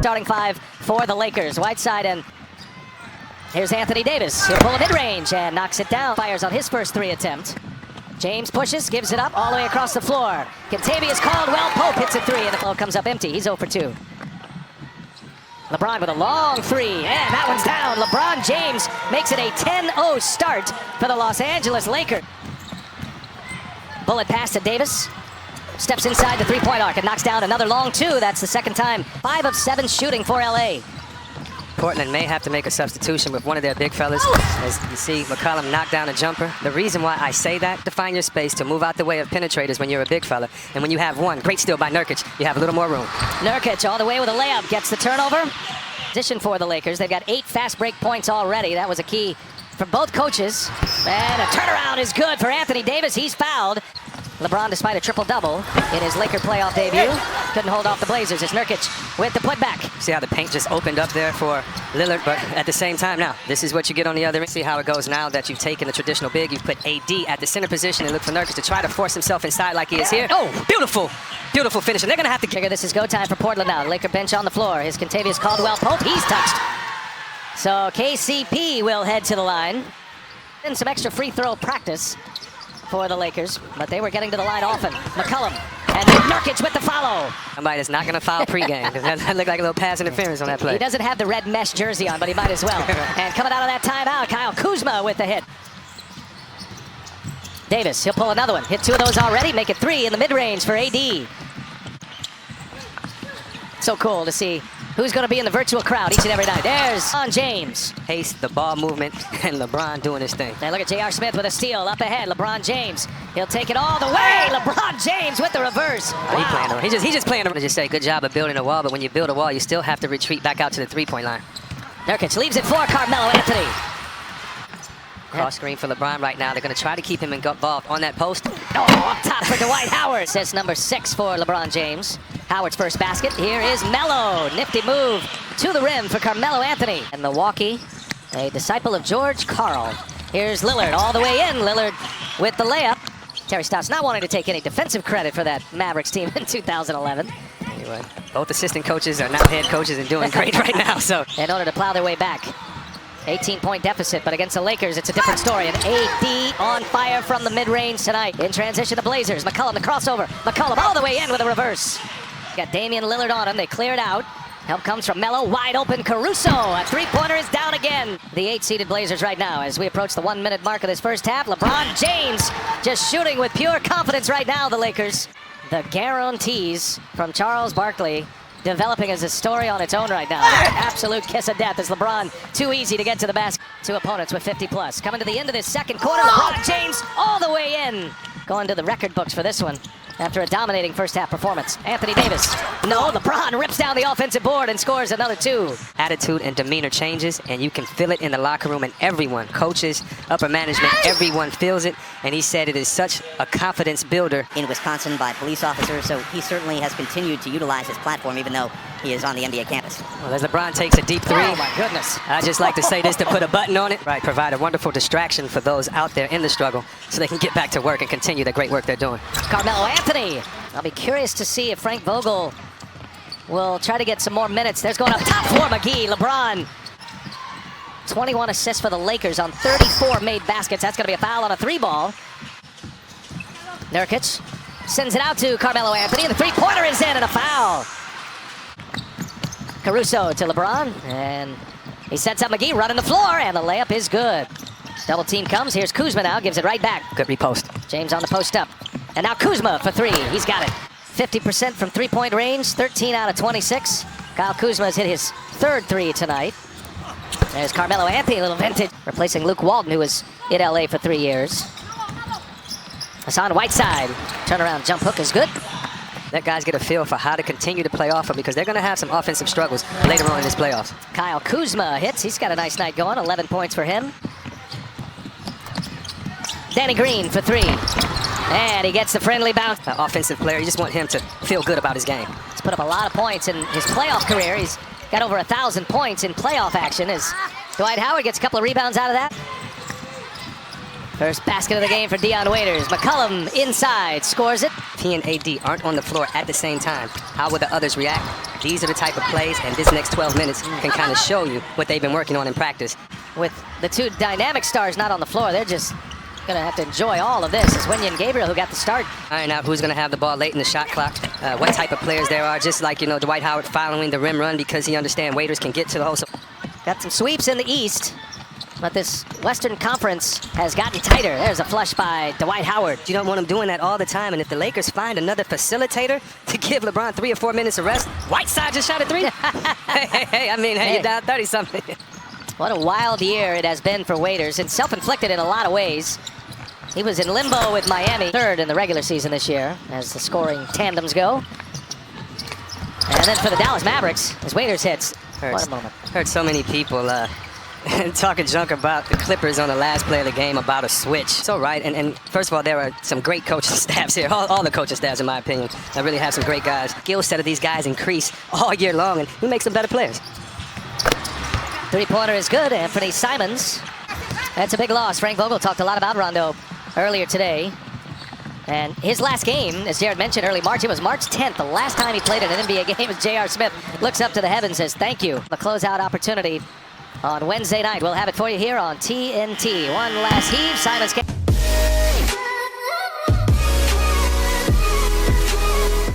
Starting five for the Lakers. Whiteside and here's Anthony Davis. He'll pull a mid-range and knocks it down. Fires on his first three attempt. James pushes, gives it up all the way across the floor. Contavious Caldwell Pope hits a three and the flow comes up empty. He's 0 for 2. LeBron with a long three, and that one's down. LeBron James makes it a 10-0 start for the Los Angeles Lakers. Bullet pass to Davis. Steps inside the three-point arc and knocks down another long two. That's the second time. 5 of 7 shooting for LA. Portland may have to make a substitution with one of their big fellas. As you see, McCollum knocked down a jumper. The reason why I say that, to find your space, to move out the way of penetrators when you're a big fella. And when you have one, great steal by Nurkic, you have a little more room. Nurkic all the way with a layup, gets the turnover. Position for the Lakers. They've got 8 fast break points already. That was a key for both coaches. And a turnaround is good for Anthony Davis. He's fouled. LeBron, despite a triple-double in his Laker playoff debut, couldn't hold off the Blazers. It's Nurkic with the putback. See how the paint just opened up there for Lillard, but at the same time now, this is what you get on the other end. See how it goes now that you've taken the traditional big. You've put AD at the center position and look for Nurkic to try to force himself inside like he is here. Oh, beautiful, beautiful finish. And they're going to have to figure this is go time for Portland now. Laker bench on the floor. His Contavious Caldwell Pope, he's touched. So KCP will head to the line. And some extra free throw practice for the Lakers, but they were getting to the line often. McCollum and Nurkic with the follow. Somebody that's not going to foul pregame, because that looked like a little pass interference on that play. He doesn't have the red mesh jersey on, but he might as well. And coming out of that timeout, Kyle Kuzma with the hit. Davis, he'll pull another one. Hit 2 of those already, make it 3 in the mid-range for AD. So cool to see who's going to be in the virtual crowd each and every night. There's LeBron James. Pace, the ball movement, and LeBron doing his thing. Now look at J.R. Smith with a steal up ahead. LeBron James. He'll take it all the way. LeBron James with the reverse. Wow. He playing around. He's just playing around. I just say, good job of building a wall, but when you build a wall, you still have to retreat back out to the three-point line. Nurkic leaves it for Carmelo Anthony. Cross screen for LeBron right now. They're going to try to keep him involved on that post. Oh, up top for Dwight Howard. That's number 6 for LeBron James. Howard's first basket. Here is Melo. Nifty move to the rim for Carmelo Anthony. And Milwaukee, a disciple of George Karl. Here's Lillard all the way in. Lillard with the layup. Terry Stotts not wanting to take any defensive credit for that Mavericks team in 2011. Anyway, both assistant coaches are now head coaches and doing great right now. So in order to plow their way back. 18-point deficit, but against the Lakers, it's a different story. And AD on fire from the mid-range tonight. In transition, the Blazers. McCollum, the crossover. McCollum all the way in with a reverse. Got Damian Lillard on him. They cleared out. Help comes from Melo. Wide open Caruso. A three-pointer is down again. The 8-seeded Blazers right now as we approach the 1-minute mark of this first half. LeBron James just shooting with pure confidence right now, the Lakers. The guarantees from Charles Barkley developing as a story on its own right now. Absolute kiss of death as LeBron too easy to get to the basket. 2 opponents with 50+. Coming to the end of this second quarter, LeBron James all the way in. Going to the record books for this one after a dominating first half performance. Anthony Davis. No, LeBron rips down the offensive board and scores another 2. Attitude and demeanor changes, and you can feel it in the locker room, and everyone, coaches, upper management, everyone feels it. And he said it is such a confidence builder. In Wisconsin by police officers, so he certainly has continued to utilize his platform even though he is on the NBA campus. Well, as LeBron takes a deep 3. Oh my goodness. I just like to say this to put a button on it. Right, provide a wonderful distraction for those out there in the struggle so they can get back to work and continue the great work they're doing. Carmelo Anthony. I'll be curious to see if Frank Vogel will try to get some more minutes. There's going up top for McGee. LeBron. 21 assists for the Lakers on 34 made baskets. That's going to be a foul on a 3-ball. Nurkic sends it out to Carmelo Anthony, and the three-pointer is in and a foul. Caruso to LeBron, and he sets up McGee running the floor, and the layup is good. Double team comes. Here's Kuzma now, gives it right back. Good repost. James on the post up. And now Kuzma for 3. He's got it. 50% from three-point range, 13 out of 26. Kyle Kuzma has hit his 3rd 3 tonight. There's Carmelo Anthony, a little vintage, replacing Luke Walton, who was in LA for 3 years. Hassan Whiteside, turnaround jump hook is good. Let guys get a feel for how to continue to play off of, because they're going to have some offensive struggles later on in this playoffs. Kyle Kuzma hits. He's got a nice night going. 11 points for him. Danny Green for 3. And he gets the friendly bounce. Offensive player, you just want him to feel good about his game. He's put up a lot of points in his playoff career. He's got over 1,000 points in playoff action as Dwight Howard gets a couple of rebounds out of that. First basket of the game for Dion Waiters. McCollum inside, scores it. He and AD aren't on the floor at the same time. How will the others react? These are the type of plays, and this next 12 minutes can kind of show you what they've been working on in practice. With the two dynamic stars not on the floor, they're just going to have to enjoy all of this. It's Wenyen and Gabriel who got the start. All right, now who's going to have the ball late in the shot clock? What type of players there are, just like, Dwight Howard following the rim run because he understands waiters can get to the hole. So got some sweeps in the East, but this Western Conference has gotten tighter. There's a flush by Dwight Howard. you don't want him doing that all the time, and if the Lakers find another facilitator to give LeBron 3 or 4 minutes of rest, Whiteside just shot a 3. Hey, you're down 30-something. What a wild year it has been for Waiters, and self-inflicted in a lot of ways. He was in limbo with Miami, third in the regular season this year, as the scoring tandems go. And then for the Dallas Mavericks, as Waiters hits. What a moment. Heard so many people talking junk about the Clippers on the last play of the game about a switch. So right, and first of all, there are some great coaching staffs here. All the coaching staffs, in my opinion, I really have some great guys. Skill set of these guys increase all year long, and he makes them better players. Three-pointer is good, Anthony Simons. That's a big loss. Frank Vogel talked a lot about Rondo earlier today. And his last game, as Jared mentioned, early March, it was March 10th. The last time he played in an NBA game as J.R. Smith looks up to the heavens and says, thank you. The closeout opportunity on Wednesday night. We'll have it for you here on TNT. One last heave. Simons